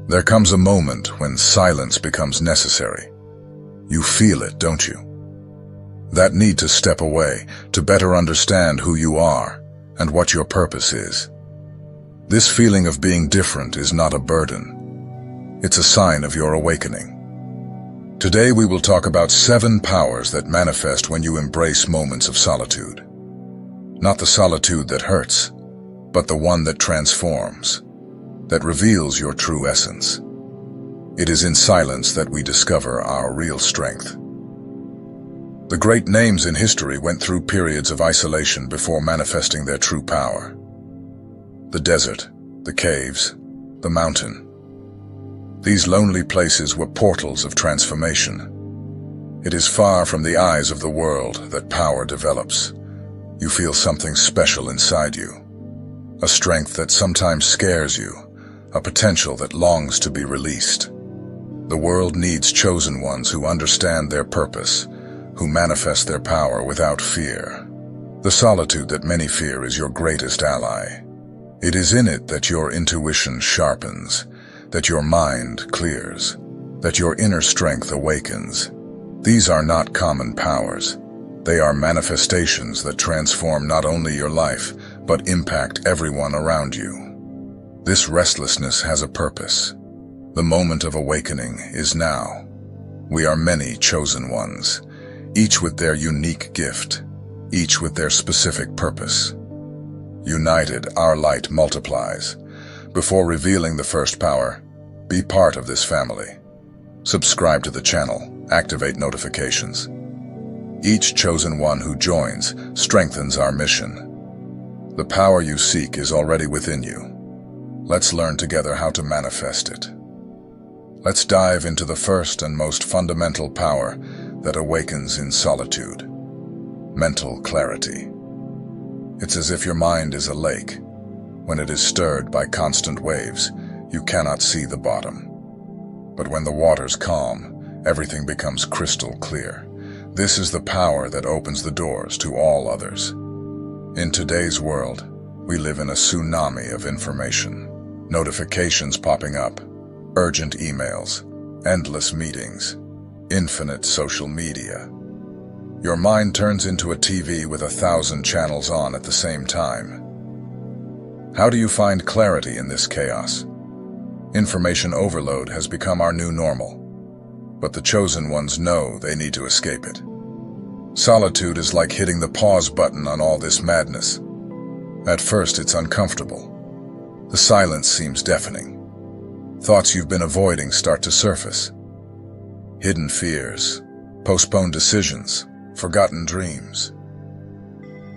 There comes a moment when silence becomes necessary. You feel it, don't you? That need to step away, to better understand who you are and what your purpose is. This feeling of being different is not a burden. It's a sign of your awakening. Today we will talk about 7 powers that manifest when you embrace moments of solitude. Not the solitude that hurts, but the one that transforms, that reveals your true essence. It is in silence that we discover our real strength. The great names in history went through periods of isolation before manifesting their true power. The desert, the caves, the mountain. These lonely places were portals of transformation. It is far from the eyes of the world that power develops. You feel something special inside you, a strength that sometimes scares you, a potential that longs to be released. The world needs chosen ones who understand their purpose, who manifest their power without fear. The solitude that many fear is your greatest ally. It is in it that your intuition sharpens, that your mind clears, that your inner strength awakens. These are not common powers. They are manifestations that transform not only your life, but impact everyone around you. This restlessness has a purpose. The moment of awakening is now. We are many chosen ones, each with their unique gift, each with their specific purpose. United, our light multiplies. Before revealing the first power, be part of this family. Subscribe to the channel, activate notifications. Each chosen one who joins strengthens our mission. The power you seek is already within you. Let's learn together how to manifest it. Let's dive into the first and most fundamental power that awakens in solitude: mental clarity. It's as if your mind is a lake. When it is stirred by constant waves, you cannot see the bottom. But when the waters calm, everything becomes crystal clear. This is the power that opens the doors to all others. In today's world, we live in a tsunami of information. Notifications popping up, urgent emails, endless meetings, infinite social media. Your mind turns into a TV with 1,000 channels on at the same time. How do you find clarity in this chaos? Information overload has become our new normal, but the chosen ones know they need to escape it. Solitude is like hitting the pause button on all this madness. At first, it's uncomfortable. The silence seems deafening. Thoughts you've been avoiding start to surface. Hidden fears, postponed decisions, forgotten dreams.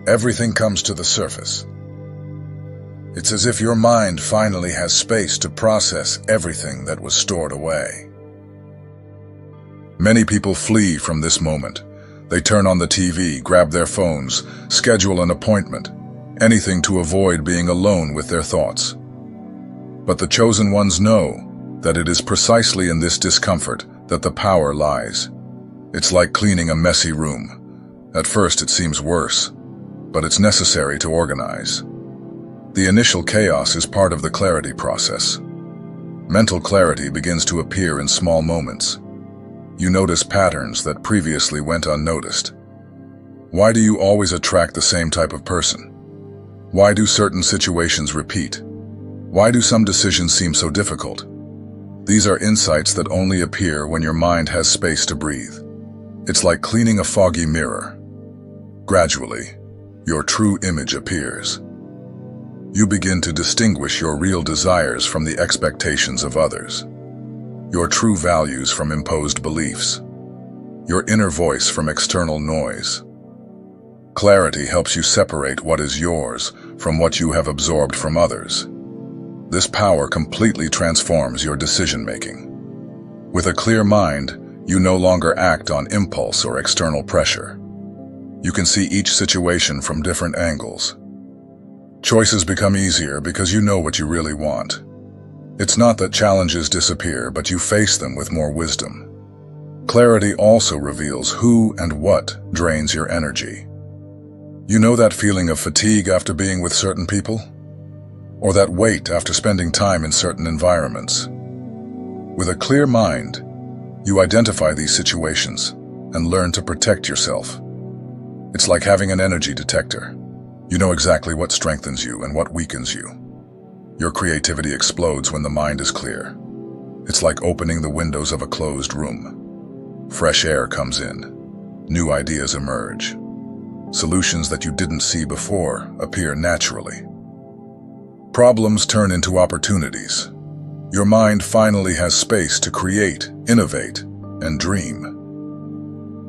Everything comes to the surface. It's as if your mind finally has space to process everything that was stored away. Many people flee from this moment. They turn on the TV, grab their phones, schedule an appointment, anything to avoid being alone with their thoughts. But the chosen ones know that it is precisely in this discomfort that the power lies. It's like cleaning a messy room. At first it seems worse, but it's necessary to organize. The initial chaos is part of the clarity process. Mental clarity begins to appear in small moments. You notice patterns that previously went unnoticed. Why do you always attract the same type of person? Why do certain situations repeat? Why do some decisions seem so difficult? These are insights that only appear when your mind has space to breathe. It's like cleaning a foggy mirror. Gradually, your true image appears. You begin to distinguish your real desires from the expectations of others, your true values from imposed beliefs, your inner voice from external noise. Clarity helps you separate what is yours from what you have absorbed from others. This power completely transforms your decision-making. With a clear mind, you no longer act on impulse or external pressure. You can see each situation from different angles. Choices become easier because you know what you really want. It's not that challenges disappear, but you face them with more wisdom. Clarity also reveals who and what drains your energy. You know that feeling of fatigue after being with certain people? Or that weight after spending time in certain environments? With a clear mind, you identify these situations and learn to protect yourself. It's like having an energy detector. You know exactly what strengthens you and what weakens you. Your creativity explodes when the mind is clear. It's like opening the windows of a closed room. Fresh air comes in. New ideas emerge. Solutions that you didn't see before appear naturally. Problems turn into opportunities. Your mind finally has space to create, innovate, and dream.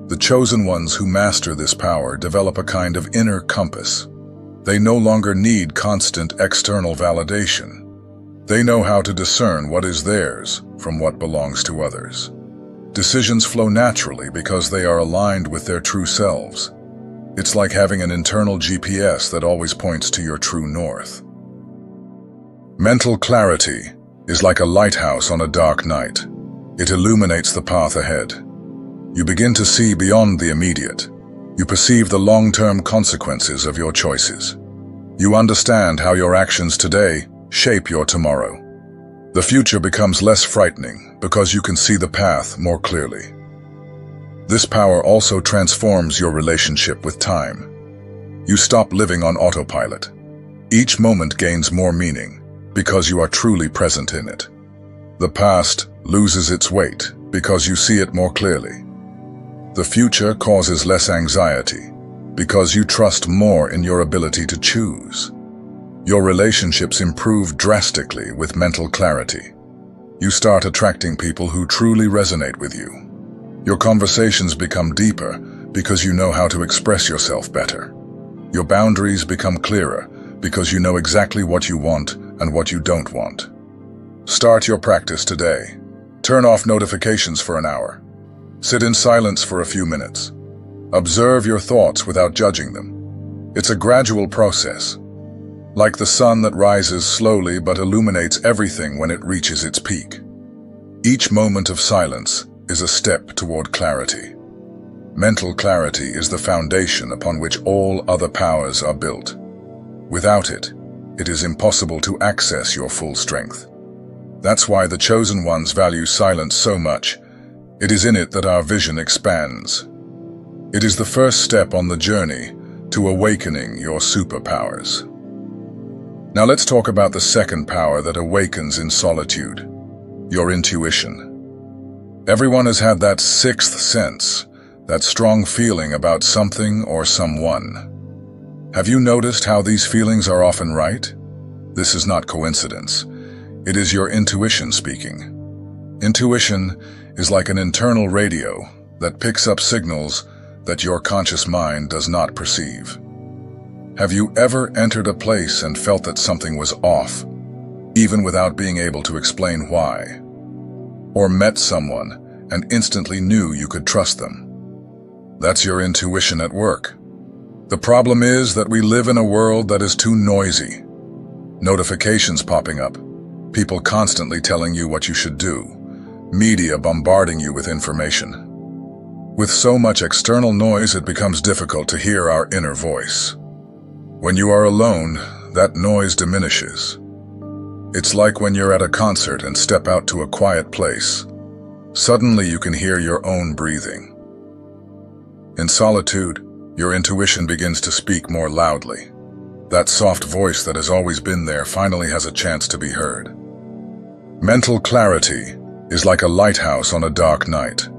The chosen ones who master this power develop a kind of inner compass. They no longer need constant external validation. They know how to discern what is theirs from what belongs to others. Decisions flow naturally because they are aligned with their true selves. It's like having an internal GPS that always points to your true north. Mental clarity is like a lighthouse on a dark night. It illuminates the path ahead. You begin to see beyond the immediate. You perceive the long-term consequences of your choices. You understand how your actions today shape your tomorrow. The future becomes less frightening because you can see the path more clearly. This power also transforms your relationship with time. You stop living on autopilot. Each moment gains more meaning because you are truly present in it. The past loses its weight because you see it more clearly. The future causes less anxiety because you trust more in your ability to choose. Your relationships improve drastically with mental clarity. You start attracting people who truly resonate with you. Your conversations become deeper because you know how to express yourself better. Your boundaries become clearer because you know exactly what you want and what you don't want. Start your practice today. Turn off notifications for an hour. Sit in silence for a few minutes. Observe your thoughts without judging them. It's a gradual process, like the sun that rises slowly but illuminates everything when it reaches its peak. Each moment of silence is a step toward clarity. Mental clarity is the foundation upon which all other powers are built. Without it, it is impossible to access your full strength. That's why the chosen ones value silence so much. It is in it that our vision expands. It is the first step on the journey to awakening your superpowers. Now let's talk about the second power that awakens in solitude, your intuition. Everyone has had that sixth sense, that strong feeling about something or someone. Have you noticed how these feelings are often right? This is not coincidence. It is your intuition speaking. Intuition is like an internal radio that picks up signals that your conscious mind does not perceive. Have you ever entered a place and felt that something was off, even without being able to explain why? Or met someone and instantly knew you could trust them? That's your intuition at work. The problem is that we live in a world that is too noisy. Notifications popping up, people constantly telling you what you should do, media bombarding you with information. With so much external noise, it becomes difficult to hear our inner voice. When you are alone, that noise diminishes. It's like when you're at a concert and step out to a quiet place. Suddenly you can hear your own breathing. In solitude, your intuition begins to speak more loudly. That soft voice that has always been there finally has a chance to be heard. Mental clarity is like a lighthouse on a dark night.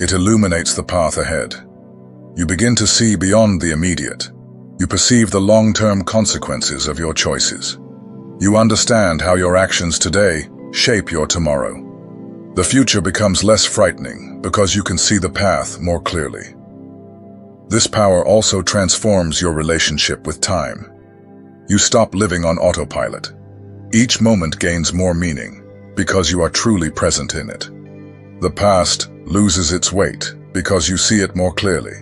It illuminates the path ahead. You begin to see beyond the immediate. You perceive the long-term consequences of your choices. You understand how your actions today shape your tomorrow. The future becomes less frightening because you can see the path more clearly. This power also transforms your relationship with time. You stop living on autopilot. Each moment gains more meaning because you are truly present in it. The past loses its weight because you see it more clearly.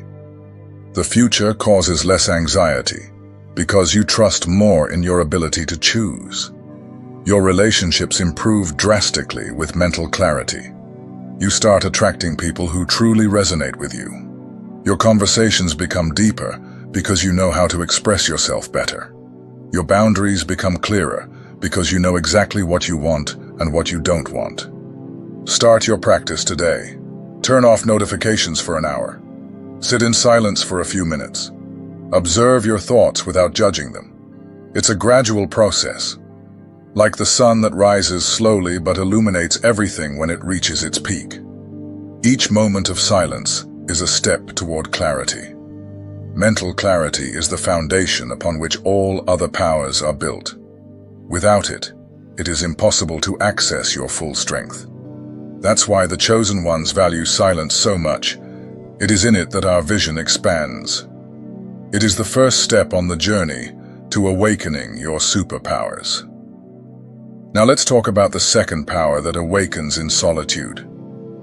The future causes less anxiety because you trust more in your ability to choose. Your relationships improve drastically with mental clarity. You start attracting people who truly resonate with you. Your conversations become deeper because you know how to express yourself better. Your boundaries become clearer because you know exactly what you want and what you don't want. Start your practice today. Turn off notifications for an hour. Sit in silence for a few minutes. Observe your thoughts without judging them. It's a gradual process, like the sun that rises slowly but illuminates everything when it reaches its peak. Each moment of silence is a step toward clarity. Mental clarity is the foundation upon which all other powers are built. Without it, it is impossible to access your full strength. That's why the chosen ones value silence so much. It is in it that our vision expands. It is the first step on the journey to awakening your superpowers. Now let's talk about the second power that awakens in solitude,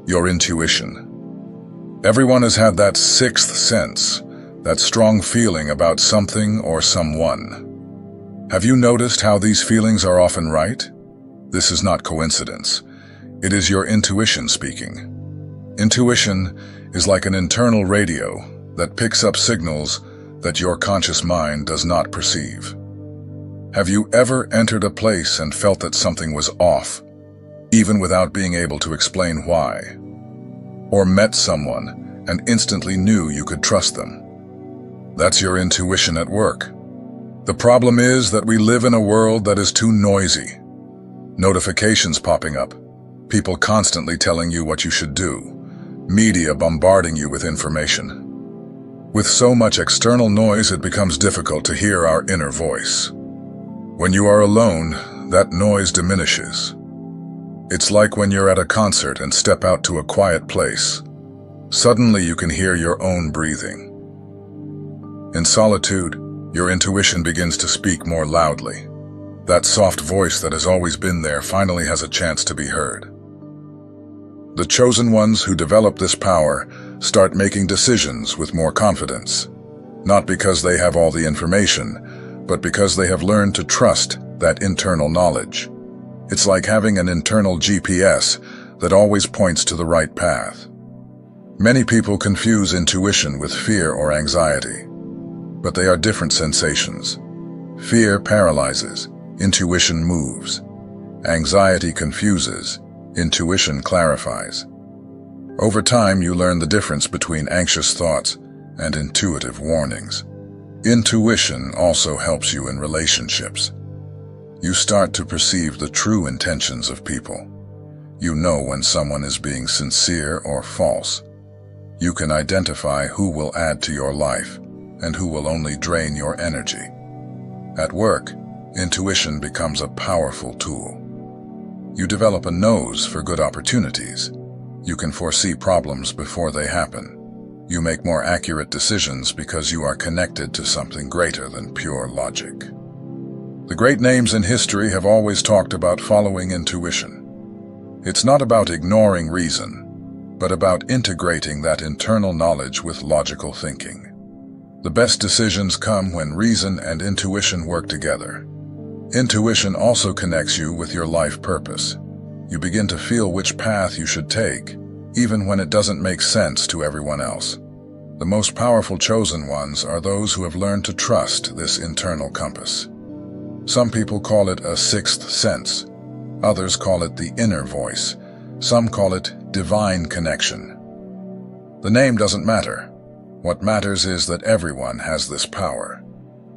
your intuition. Everyone has had that sixth sense, that strong feeling about something or someone. Have you noticed how these feelings are often right? This is not coincidence. It is your intuition speaking. Intuition is like an internal radio that picks up signals that your conscious mind does not perceive. Have you ever entered a place and felt that something was off, even without being able to explain why? Or met someone and instantly knew you could trust them? That's your intuition at work. The problem is that we live in a world that is too noisy. Notifications popping up, people constantly telling you what you should do, media bombarding you with information. With so much external noise, it becomes difficult to hear our inner voice. When you are alone, that noise diminishes. It's like when you're at a concert and step out to a quiet place. Suddenly you can hear your own breathing. In solitude, your intuition begins to speak more loudly. That soft voice that has always been there finally has a chance to be heard. The chosen ones who develop this power start making decisions with more confidence, not because they have all the information, but because they have learned to trust that internal knowledge. It's like having an internal GPS that always points to the right path. Many people confuse intuition with fear or anxiety, but they are different sensations. Fear paralyzes, intuition moves. Anxiety confuses, intuition clarifies. Over time, you learn the difference between anxious thoughts and intuitive warnings. Intuition also helps you in relationships. You start to perceive the true intentions of people. You know when someone is being sincere or false. You can identify who will add to your life and who will only drain your energy. At work, intuition becomes a powerful tool. You develop a nose for good opportunities. You can foresee problems before they happen. You make more accurate decisions because you are connected to something greater than pure logic. The great names in history have always talked about following intuition. It's not about ignoring reason, but about integrating that internal knowledge with logical thinking. The best decisions come when reason and intuition work together. Intuition also connects you with your life purpose. You begin to feel which path you should take, even when it doesn't make sense to everyone else. The most powerful chosen ones are those who have learned to trust this internal compass. Some people call it a sixth sense. Others call it the inner voice. Some call it divine connection. The name doesn't matter. What matters is that everyone has this power.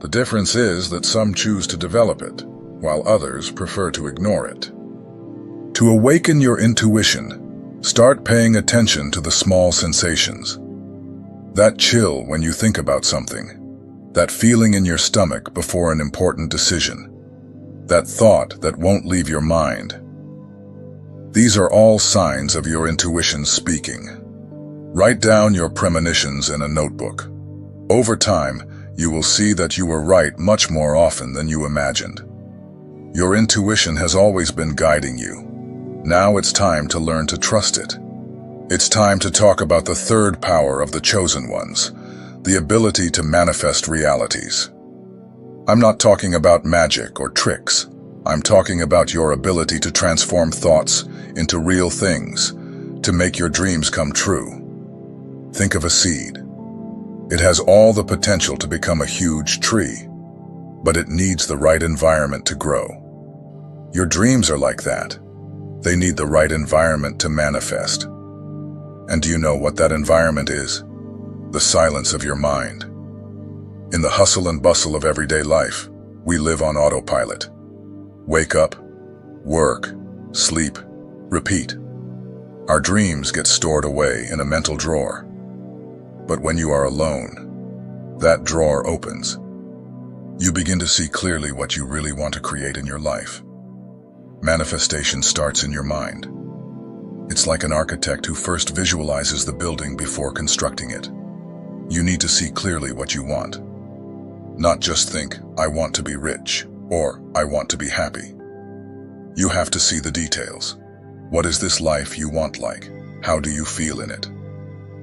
The difference is that some choose to develop it, while others prefer to ignore it. To awaken your intuition, start paying attention to the small sensations. That chill when you think about something, that feeling in your stomach before an important decision, that thought that won't leave your mind. These are all signs of your intuition speaking. Write down your premonitions in a notebook. Over time, you will see that you were right much more often than you imagined. Your intuition has always been guiding you. Now it's time to learn to trust it. It's time to talk about the third power of the chosen ones, the ability to manifest realities. I'm not talking about magic or tricks. I'm talking about your ability to transform thoughts into real things, to make your dreams come true. Think of a seed. It has all the potential to become a huge tree, but it needs the right environment to grow. Your dreams are like that. They need the right environment to manifest. And do you know what that environment is? The silence of your mind. In the hustle and bustle of everyday life, we live on autopilot. Wake up, work, sleep, repeat. Our dreams get stored away in a mental drawer. But when you are alone, that drawer opens. You begin to see clearly what you really want to create in your life. Manifestation starts in your mind. It's like an architect who first visualizes the building before constructing it. You need to see clearly what you want. Not just think, I want to be rich, or I want to be happy. You have to see the details. What is this life you want like? How do you feel in it?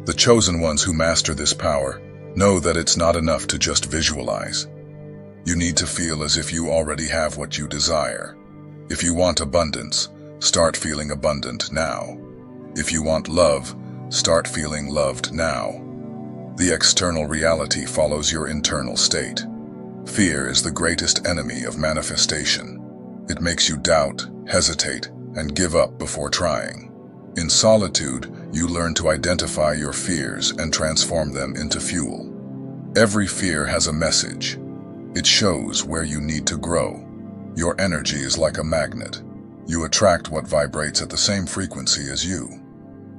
The chosen ones who master this power know that it's not enough to just visualize. You need to feel as if you already have what you desire. If you want abundance, start feeling abundant now. If you want love, start feeling loved now. The external reality follows your internal state. Fear is the greatest enemy of manifestation. It makes you doubt, hesitate, and give up before trying. In solitude, you learn to identify your fears and transform them into fuel. Every fear has a message. It shows where you need to grow. Your energy is like a magnet. You attract what vibrates at the same frequency as you.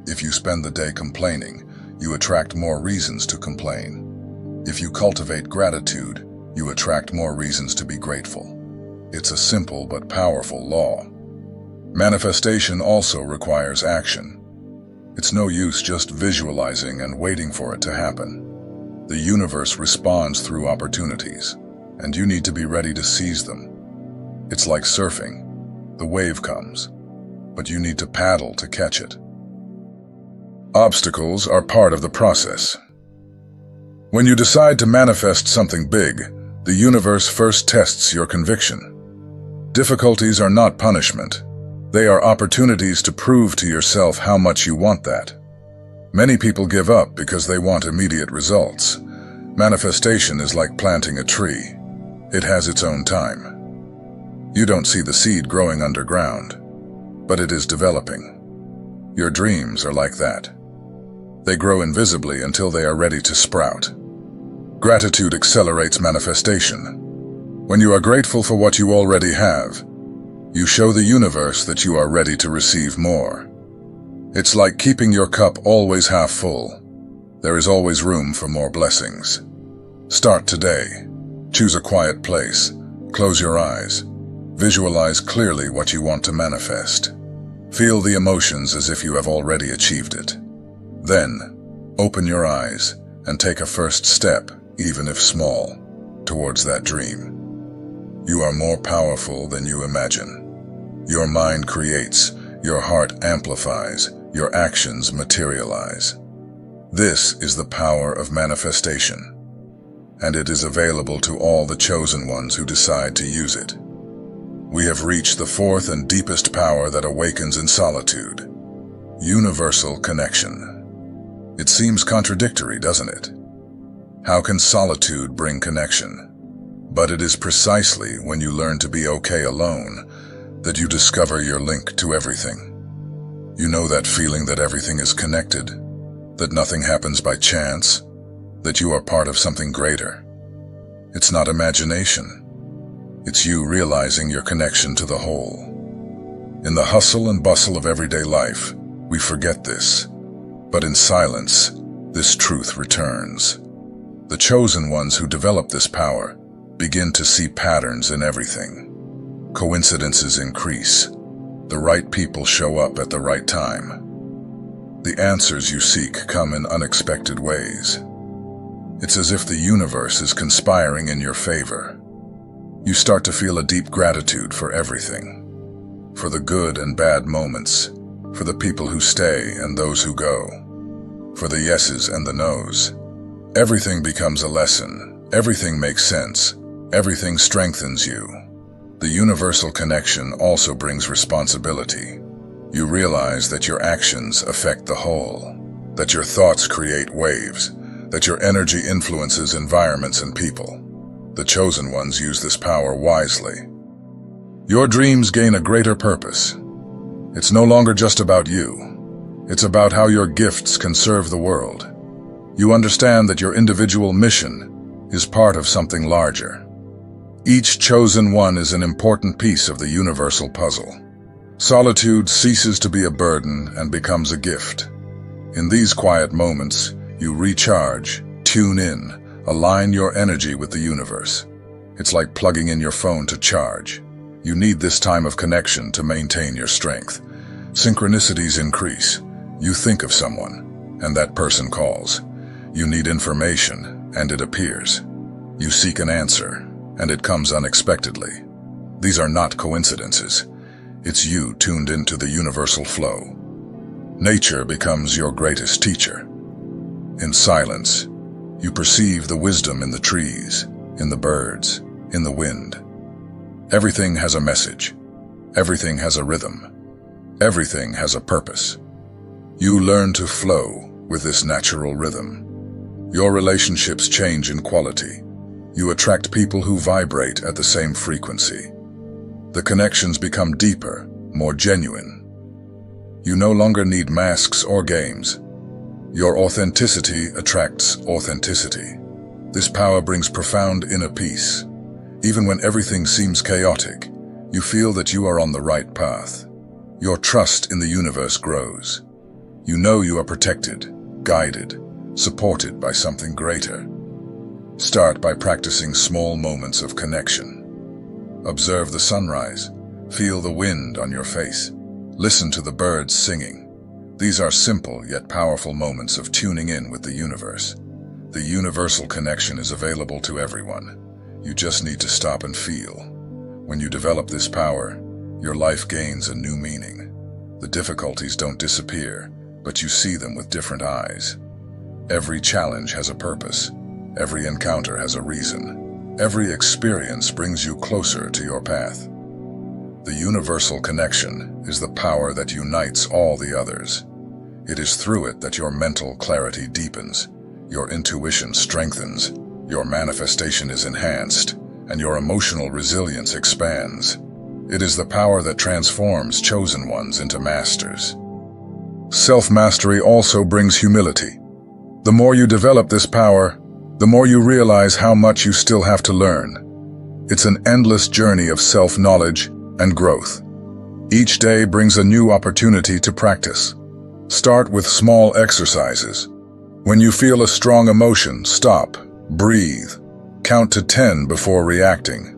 If you spend the day complaining, you attract more reasons to complain. If you cultivate gratitude, you attract more reasons to be grateful. It's a simple but powerful law. Manifestation also requires action. It's no use just visualizing and waiting for it to happen. The universe responds through opportunities, and you need to be ready to seize them. It's like surfing. The wave comes, but you need to paddle to catch it. Obstacles are part of the process. When you decide to manifest something big, the universe first tests your conviction. Difficulties are not punishment. They are opportunities to prove to yourself how much you want that. Many people give up because they want immediate results. Manifestation is like planting a tree. It has its own time. You don't see the seed growing underground, but it is developing. Your dreams are like that. They grow invisibly until they are ready to sprout. Gratitude accelerates manifestation. When you are grateful for what you already have, you show the universe that you are ready to receive more. It's like keeping your cup always half full. There is always room for more blessings. Start today. Choose a quiet place. Close your eyes. Visualize clearly what you want to manifest. Feel the emotions as if you have already achieved it. Then, open your eyes and take a first step, even if small, towards that dream. You are more powerful than you imagine. Your mind creates, your heart amplifies, your actions materialize. This is the power of manifestation, and it is available to all the chosen ones who decide to use it. We have reached the fourth and deepest power that awakens in solitude: universal connection. It seems contradictory, doesn't it? How can solitude bring connection? But it is precisely when you learn to be okay alone that you discover your link to everything. You know that feeling that everything is connected, that nothing happens by chance, that you are part of something greater. It's not imagination. It's you realizing your connection to the whole. In the hustle and bustle of everyday life, we forget this. But in silence, this truth returns. The chosen ones who develop this power begin to see patterns in everything. Coincidences increase. The right people show up at the right time. The answers you seek come in unexpected ways. It's as if the universe is conspiring in your favor. You start to feel a deep gratitude for everything. For the good and bad moments. For the people who stay and those who go. For the yeses and the nos. Everything becomes a lesson. Everything makes sense. Everything strengthens you. The universal connection also brings responsibility. You realize that your actions affect the whole, that your thoughts create waves, that your energy influences environments and people. The chosen ones use this power wisely. Your dreams gain a greater purpose. It's no longer just about you. It's about how your gifts can serve the world. You understand that your individual mission is part of something larger. Each chosen one is an important piece of the universal puzzle. Solitude ceases to be a burden and becomes a gift. In these quiet moments, you recharge, tune in, align your energy with the universe. It's like plugging in your phone to charge. You need this time of connection to maintain your strength. Synchronicities increase. You think of someone, and that person calls. You need information, and it appears. You seek an answer, and it comes unexpectedly. These are not coincidences. It's you tuned into the universal flow. Nature becomes your greatest teacher. In silence, you perceive the wisdom in the trees, in the birds, in the wind. Everything has a message. Everything has a rhythm. Everything has a purpose. You learn to flow with this natural rhythm. Your relationships change in quality. You attract people who vibrate at the same frequency. The connections become deeper, more genuine. You no longer need masks or games. Your authenticity attracts authenticity. This power brings profound inner peace. Even when everything seems chaotic, you feel that you are on the right path. Your trust in the universe grows. You know you are protected, guided, supported by something greater. Start by practicing small moments of connection. Observe the sunrise. Feel the wind on your face. Listen to the birds singing. These are simple yet powerful moments of tuning in with the universe. The universal connection is available to everyone. You just need to stop and feel. When you develop this power, your life gains a new meaning. The difficulties don't disappear, but you see them with different eyes. Every challenge has a purpose. Every encounter has a reason. Every experience brings you closer to your path. The universal connection is the power that unites all the others. It is through it that your mental clarity deepens, your intuition strengthens, your manifestation is enhanced, and your emotional resilience expands. It is the power that transforms chosen ones into masters. Self-mastery also brings humility. The more you develop this power, the more you realize how much you still have to learn. It's an endless journey of self-knowledge and growth. Each day brings a new opportunity to practice. Start with small exercises. When you feel a strong emotion, stop, breathe, count to 10 before reacting.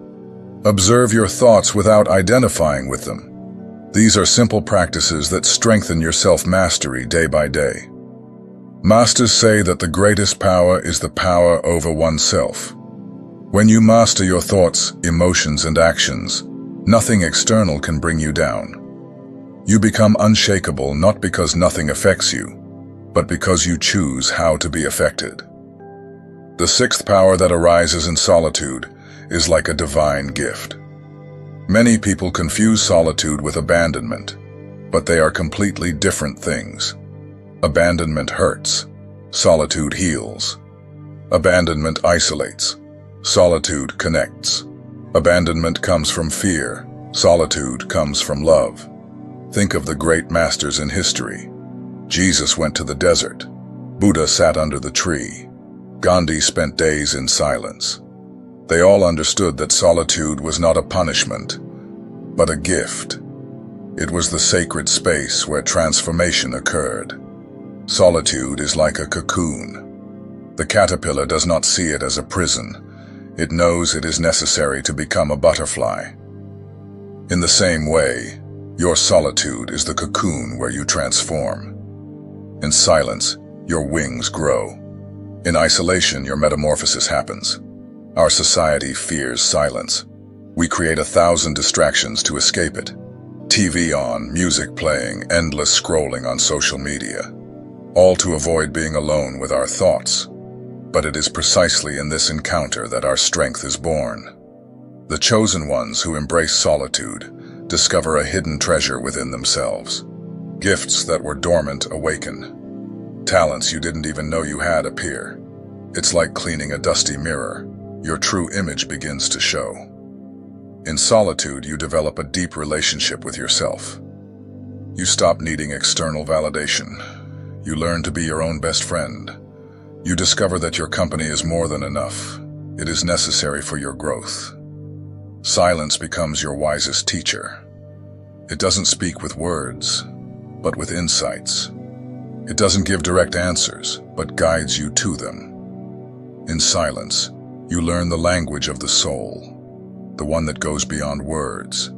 Observe your thoughts without identifying with them. These are simple practices that strengthen your self-mastery day by day. Masters say that the greatest power is the power over oneself. When you master your thoughts, emotions, and actions, nothing external can bring you down. You become unshakable not because nothing affects you, but because you choose how to be affected. The sixth power that arises in solitude is like a divine gift. Many people confuse solitude with abandonment, but they are completely different things. Abandonment hurts. Solitude heals. Abandonment isolates. Solitude connects. Abandonment comes from fear. Solitude comes from love. Think of the great masters in history. Jesus went to the desert. Buddha sat under the tree. Gandhi spent days in silence. They all understood that solitude was not a punishment, but a gift. It was the sacred space where transformation occurred. Solitude is like a cocoon. The caterpillar does not see it as a prison. It knows it is necessary to become a butterfly. In the same way, your solitude is the cocoon where you transform. In silence, your wings grow. In isolation, your metamorphosis happens. Our society fears silence. We create 1,000 distractions to escape it. TV on, music playing, endless scrolling on social media. All to avoid being alone with our thoughts. But it is precisely in this encounter that our strength is born. The chosen ones who embrace solitude discover a hidden treasure within themselves. Gifts that were dormant awaken. Talents you didn't even know you had appear. It's like cleaning a dusty mirror. Your true image begins to show. In solitude, you develop a deep relationship with yourself. You stop needing external validation. You learn to be your own best friend. You discover that your company is more than enough. It is necessary for your growth. Silence becomes your wisest teacher. It doesn't speak with words, but with insights. It doesn't give direct answers, but guides you to them. In silence, you learn the language of the soul, the one that goes beyond words.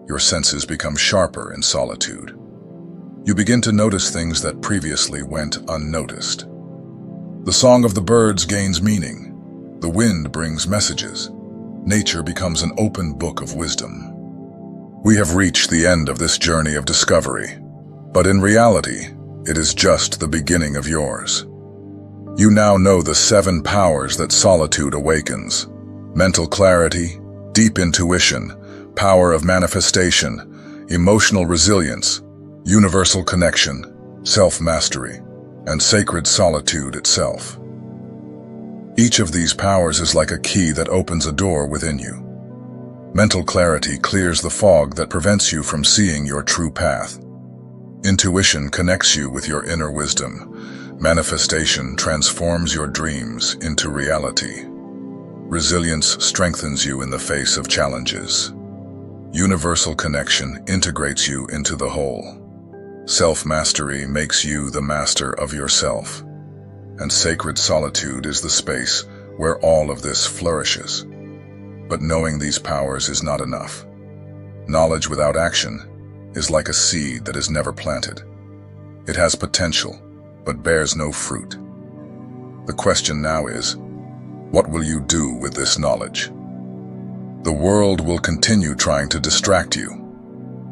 Your senses become sharper in solitude. You begin to notice things that previously went unnoticed. The song of the birds gains meaning. The wind brings messages. Nature becomes an open book of wisdom. We have reached the end of this journey of discovery, but in reality, it is just the beginning of yours. You now know the 7 powers that solitude awakens: mental clarity, deep intuition, power of manifestation, emotional resilience, universal connection, self-mastery, and sacred solitude itself. Each of these powers is like a key that opens a door within you. Mental clarity clears the fog that prevents you from seeing your true path. Intuition connects you with your inner wisdom. Manifestation transforms your dreams into reality. Resilience strengthens you in the face of challenges. Universal connection integrates you into the whole. Self-mastery makes you the master of yourself. And sacred solitude is the space where all of this flourishes. But knowing these powers is not enough. Knowledge without action is like a seed that is never planted. It has potential, but bears no fruit. The question now is, what will you do with this knowledge? The world will continue trying to distract you.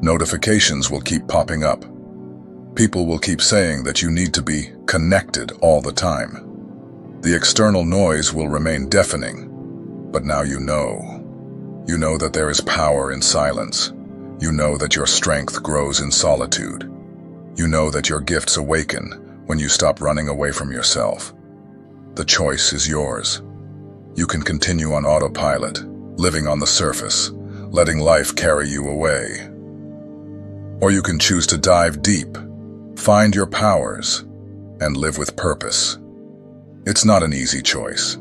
Notifications will keep popping up. People will keep saying that you need to be connected all the time. The external noise will remain deafening, but now you know. You know that there is power in silence. You know that your strength grows in solitude. You know that your gifts awaken when you stop running away from yourself. The choice is yours. You can continue on autopilot, living on the surface, letting life carry you away. Or you can choose to dive deep, find your powers, and live with purpose. It's not an easy choice.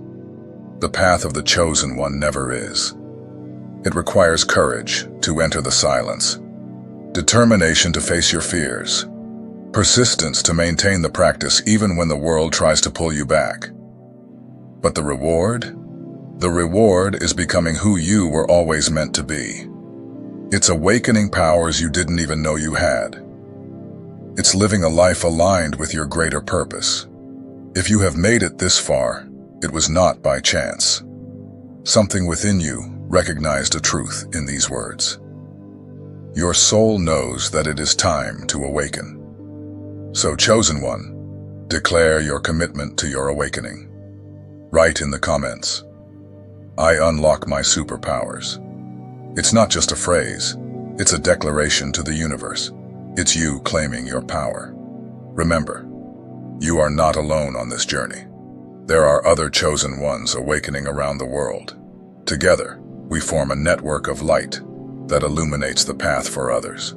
The path of the chosen one never is. It requires courage to enter the silence, determination to face your fears, persistence to maintain the practice even when the world tries to pull you back. But the reward? The reward is becoming who you were always meant to be. It's awakening powers you didn't even know you had. It's living a life aligned with your greater purpose. If you have made it this far, it was not by chance. Something within you recognized a truth in these words. Your soul knows that it is time to awaken. So, chosen one, declare your commitment to your awakening. Write in the comments, "I unlock my superpowers." It's not just a phrase, it's a declaration to the universe. It's you claiming your power. Remember, you are not alone on this journey. There are other chosen ones awakening around the world. Together, we form a network of light that illuminates the path for others.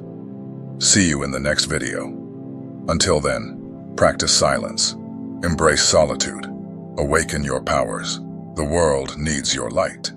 See you in the next video. Until then, practice silence, embrace solitude, awaken your powers. The world needs your light.